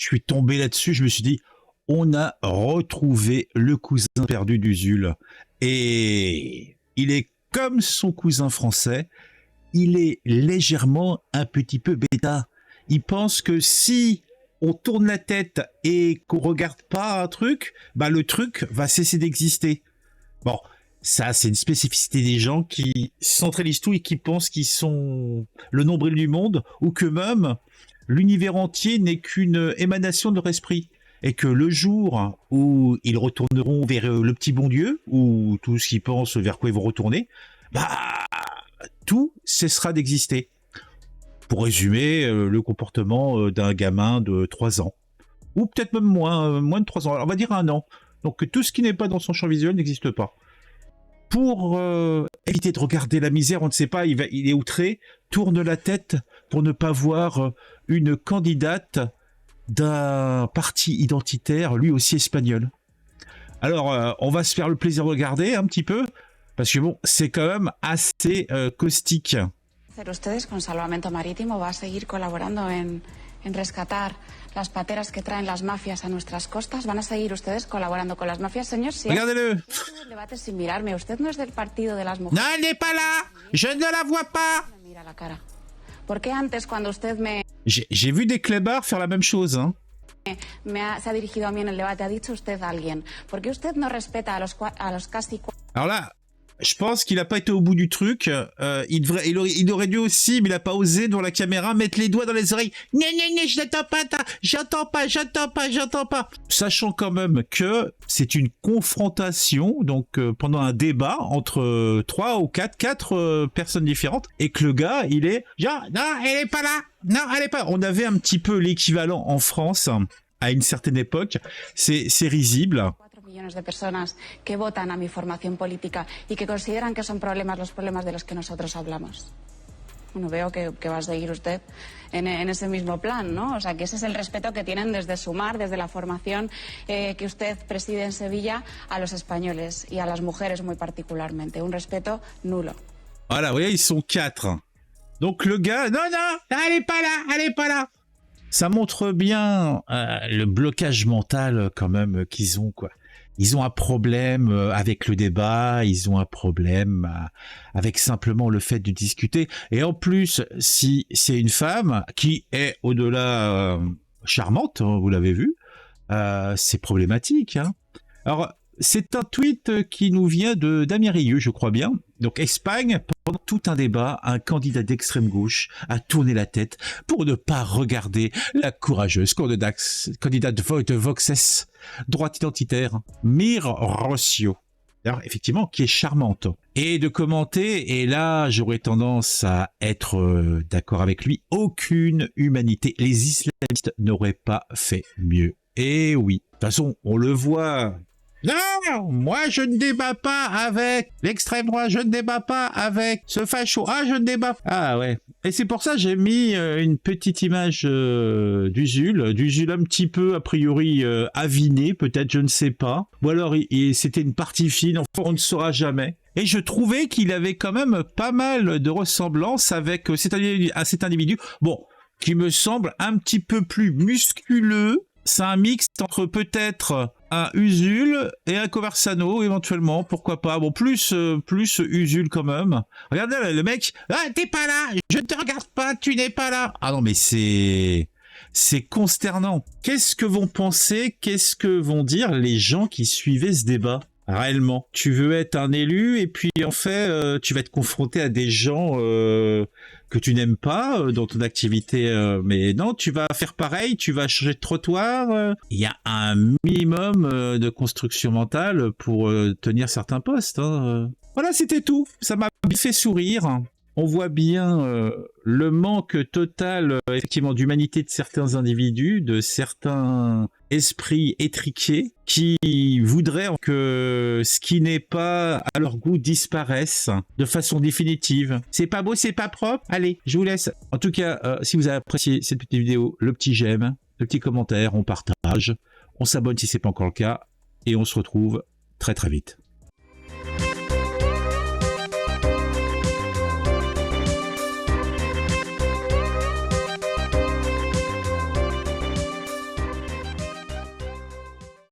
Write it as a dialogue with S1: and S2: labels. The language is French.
S1: Je suis tombé là-dessus, je me suis dit, on a retrouvé le cousin perdu d'Usul. Et il est comme son cousin français, il est légèrement un petit peu bêta. Il pense que si on tourne la tête et qu'on regarde pas un truc, bah le truc va cesser d'exister. Bon, ça c'est une spécificité des gens qui centralisent tout et qui pensent qu'ils sont le nombril du monde, ou que même l'univers entier n'est qu'une émanation de leur esprit. Et que le jour où ils retourneront vers le petit bon Dieu, ou tout ce qu'ils pensent vers quoi ils vont retourner, bah tout cessera d'exister. Pour résumer, le comportement d'un gamin de 3 ans. Ou peut-être même moins de 3 ans. Alors, on va dire 1 an. Donc tout ce qui n'est pas dans son champ visuel n'existe pas. Pour éviter de regarder la misère, on ne sait pas, il est outré, tourne la tête pour ne pas voir une candidate d'un parti identitaire, lui aussi espagnol. Alors, on va se faire le plaisir de regarder un petit peu, parce que bon, c'est quand même assez caustique.
S2: Ustedes con Salvamento Marítimo va a seguir colaborando en rescatar las pateras que traen las mafias a nuestras costas. ¿Van a seguir ustedes colaborando con las mafias, señor? Sí.
S1: Regardez-le.
S2: El debate sin mirarme. Usted no es del partido de las mujeres.
S1: Non, elle n'est pas là. Je ne la vois pas.
S2: Me mira la cara. ¿Por qué antes, cuando usted
S1: J'ai vu des clébards faire la même chose, hein.
S2: se ha dirigido a mí en el debate, ha dicho usted a alguien? ¿Por qué usted no respeta a los casi...
S1: Alors là, je pense qu'il n'a pas été au bout du truc. Il aurait dû aussi, mais il n'a pas osé devant la caméra mettre les doigts dans les oreilles. Non, je n'entends pas. Sachant quand même que c'est une confrontation, donc pendant un débat entre 3 ou 4 personnes différentes, et que le gars, il est genre, non, elle est pas là. Non, elle est pas. On avait un petit peu l'équivalent en France à une certaine époque. C'est risible.
S2: millones de personas que votan a mi formación política y que consideran que son los problemas de los que nosotros hablamos. Bueno, veo que va a seguir usted en ese mismo plan, ¿no? O sea, que ese es el respeto que tienen desde Sumar, desde la formación que usted preside en Sevilla, a los españoles y a las mujeres muy particularmente. Un respeto nulo.
S1: Voilà, vous voyez, ils sont 4. Donc le gars, non, elle est pas là. Ça montre bien le blocage mental quand même qu'ils ont, quoi. Ils ont un problème avec le débat, ils ont un problème avec simplement le fait de discuter. Et en plus, si c'est une femme qui est au-delà charmante, hein, vous l'avez vu, c'est problématique, hein. Alors, c'est un tweet qui nous vient de Damien Rieu, je crois bien. Donc, Espagne, pendant tout un débat, un candidat d'extrême gauche a tourné la tête pour ne pas regarder la courageuse candidate de Voxes, droite identitaire, Mir Rocio. Alors, effectivement, qui est charmante. Et de commenter, et là, j'aurais tendance à être d'accord avec lui, aucune humanité. Les islamistes n'auraient pas fait mieux. Et oui, de toute façon, on le voit... Non, moi je ne débat pas avec l'extrême droite, je ne débat pas avec ce facho, je ne débat pas. Ah ouais, et c'est pour ça que j'ai mis une petite image d'Usul un petit peu a priori aviné, peut-être, je ne sais pas. Ou alors c'était une partie fine, enfin on ne saura jamais. Et je trouvais qu'il avait quand même pas mal de ressemblances avec cet individu, bon, qui me semble un petit peu plus musculeux. C'est un mix entre peut-être un Usul et un Conversano éventuellement, pourquoi pas. Bon, plus Usul quand même. Regardez le mec, t'es pas là, je ne te regarde pas, tu n'es pas là. Ah non, mais c'est consternant. Qu'est-ce que vont penser, qu'est-ce que vont dire les gens qui suivaient ce débat? Réellement, tu veux être un élu et puis en fait tu vas être confronté à des gens que tu n'aimes pas dans ton activité, mais non, tu vas faire pareil, tu vas changer de trottoir. Il y a un minimum de construction mentale pour tenir certains postes, hein. Voilà, c'était tout. Ça m'a fait sourire. On voit bien le manque total, effectivement, d'humanité de certains individus, de certains esprits étriqués qui voudraient que ce qui n'est pas à leur goût disparaisse de façon définitive. C'est pas beau, c'est pas propre. Allez, je vous laisse. En tout cas, si vous avez apprécié cette petite vidéo, le petit j'aime, le petit commentaire, on partage, on s'abonne si c'est pas encore le cas, et on se retrouve très très vite.